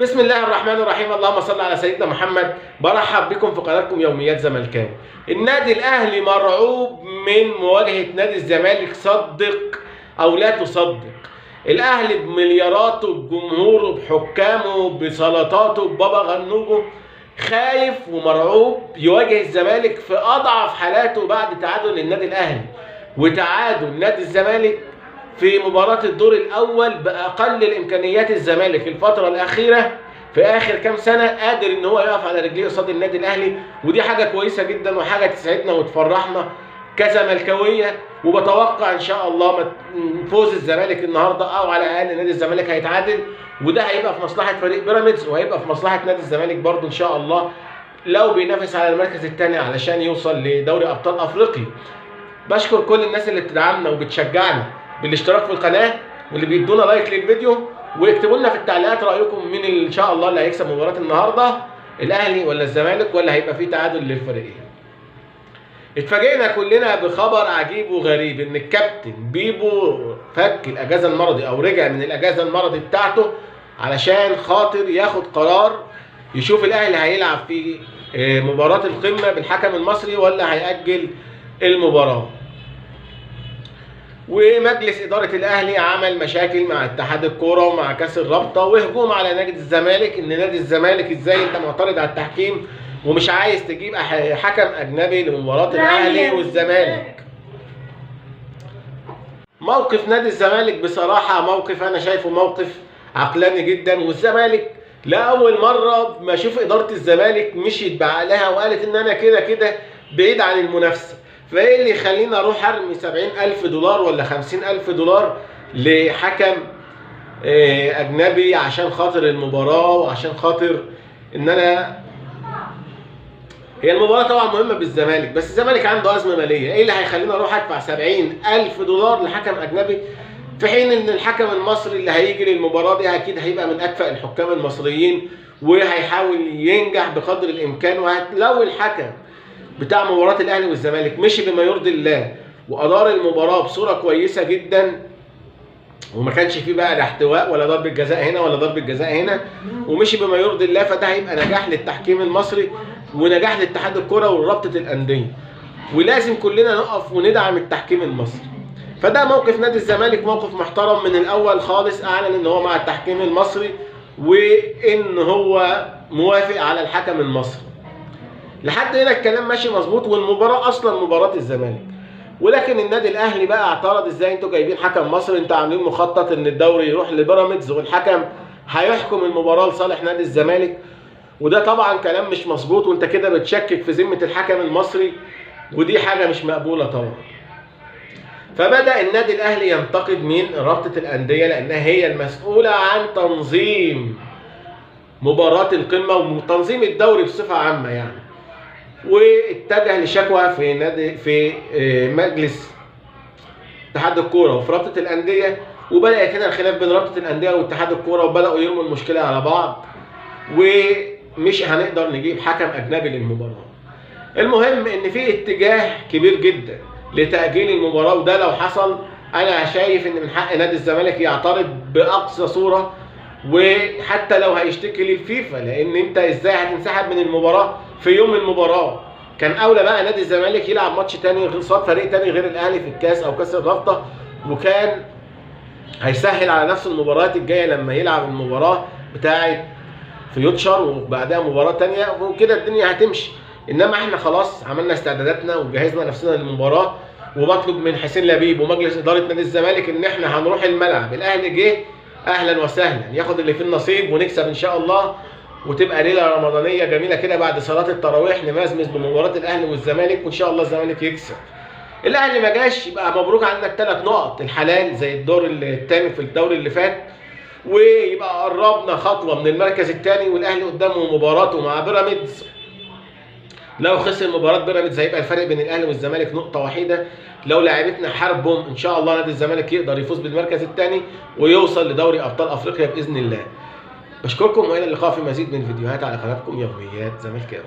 بسم الله الرحمن الرحيم. اللهم صل على سيدنا محمد. برحب بكم في قناتكم يوميات زملكاوي. النادي الاهلي مرعوب من مواجهه نادي الزمالك، صدق او لا تصدق. الاهلي بملياراته، بجمهوره، بحكامه، بسلطاته، ببابا غنوجه، خايف ومرعوب يواجه الزمالك في اضعف حالاته بعد تعادل النادي الاهلي وتعادل نادي الزمالك في مباراة الدور الأول بأقل الإمكانيات. الزمالك الفترة الأخيرة في آخر كام سنة قادر إن هو يقف على رجليه قصاد النادي الأهلي، ودي حاجة كويسة جدا وحاجة تسعدنا وتفرحنا كزملكاوية. وبتوقع إن شاء الله فوز الزمالك النهاردة، أو على الأقل نادي الزمالك هيتعادل، وده هيبقى في مصلحة فريق بيراميدز وهيبقى في مصلحة نادي الزمالك برضه إن شاء الله، لو بينافس على المركز الثاني علشان يوصل لدوري أبطال أفريقيا. بشكر كل الناس اللي بتدعمنا وبتشجعنا بالاشتراك في القناه واللي بيدونا لايك للفيديو، واكتبوا لنا في التعليقات رايكم مين ان شاء الله اللي هيكسب مباراه النهارده، الاهلي ولا الزمالك، ولا هيبقى فيه تعادل للفريقين. اتفاجئنا كلنا بخبر عجيب وغريب ان الكابتن بيبو فك الاجازه المرضي او رجع من الاجازه المرضي بتاعته علشان خاطر ياخد قرار يشوف الاهلي هيلعب في مباراه القمه بالحكم المصري ولا هيأجل المباراه. ومجلس إدارة الأهلي عمل مشاكل مع اتحاد الكورة ومع كاس الرابطة وهجوم على نادي الزمالك، إن نادي الزمالك إزاي أنت معترض على التحكيم ومش عايز تجيب حكم أجنبي لمباراة الأهلي والزمالك. موقف نادي الزمالك بصراحة موقف أنا شايفه موقف عقلاني جدا، والزمالك لأول مرة ما أشوف إدارة الزمالك مشيت بعقلها وقالت إن أنا كده كده بعيد عن المنافسة، فايه اللي يخليني اروح ارمي 70,000 دولار ولا 50,000 دولار لحكم اجنبي عشان خاطر المباراه وعشان خاطر ان انا. هي المباراه طبعا مهمه بالزمالك، بس الزمالك عنده ازمه ماليه. ايه اللي هيخليني اروح ادفع 70,000 دولار لحكم اجنبي في حين ان الحكم المصري اللي هيجي للمباراه دي اكيد هيبقى من اكفأ الحكام المصريين وهيحاول ينجح بقدر الامكان. ولو الحكم بتاع مباراة الأهلي والزمالك مشي بما يرضي الله وأدار المباراة بصورة كويسة جدا وما كانش فيه بقى لا احتواء ولا ضربة جزاء هنا ولا ضربة جزاء هنا، ومشي بما يرضي الله، فده هيبقى نجاح للتحكيم المصري ونجاح لاتحاد الكرة ورابطة الأندية، ولازم كلنا نقف وندعم التحكيم المصري. فده موقف نادي الزمالك موقف محترم من الأول خالص، أعلن إن هو مع التحكيم المصري وإن هو موافق على الحكم المصري. لحد هنا الكلام ماشي مظبوط، والمباراه اصلا مباراه الزمالك. ولكن النادي الاهلي بقى اعترض، ازاي انتوا جايبين حكم مصري؟ انتوا عاملين مخطط ان الدوري يروح لبيراميدز والحكم هيحكم المباراه لصالح نادي الزمالك، وده طبعا كلام مش مظبوط، وانت كده بتشكك في ذمه الحكم المصري ودي حاجه مش مقبوله طبعا. فبدأ النادي الاهلي ينتقد من رابطه الانديه لانها هي المسؤوله عن تنظيم مباراه القمه وتنظيم الدوري بصفه عامه يعني، واتجه لشكوى في مجلس اتحاد الكوره وفي رابطه الانديه، وبدا كده الخلاف بين رابطه الانديه واتحاد الكوره وبداوا يرموا المشكله على بعض ومش هنقدر نجيب حكم اجنبي للمباراه. المهم ان في اتجاه كبير جدا لتاجيل المباراه، وده لو حصل انا شايف ان من حق نادي الزمالك يعترض باقصى صوره، وحتى لو هيشتكي للفيفا، لان انت ازاي هتنسحب من المباراه في يوم المباراه؟ كان اولى بقى نادي الزمالك يلعب ماتش تاني قصاد فريق تاني غير الاهلي في الكاس او كاس الرابطه، وكان هيسهل على نفسه المباريات الجايه لما يلعب المباراه بتاعه فيوتشر وبعدها مباراه تانيه وكده الدنيا هتمشي. انما احنا خلاص عملنا استعداداتنا وجهزنا نفسنا للمباراه، وبطلب من حسين لبيب ومجلس اداره نادي الزمالك ان احنا هنروح الملعب. الاهلي جه اهلا وسهلا، ياخد اللي فيه النصيب ونكسب ان شاء الله، وتبقى ليله رمضانيه جميله كده بعد صلاه التراويح نمزمز بمباراه الاهلي والزمالك، وان شاء الله الزمالك يكسب. الاهلي ما جاش يبقى مبروك، عندك 3 نقط الحلال زي الدور الثاني في الدوري اللي فات، ويبقى قربنا خطوه من المركز الثاني، والاهلي قدامه مباراته مع بيراميدز. لو خسر مباراه بيراميدز هيبقى الفرق بين الاهلي والزمالك نقطه وحيده. لو لعبتنا حربهم ان شاء الله نادي الزمالك يقدر يفوز بالمركز الثاني ويوصل لدوري ابطال افريقيا باذن الله. بشكركم والى اللقاء في مزيد من الفيديوهات على قناتكم يوميات زملكاوي.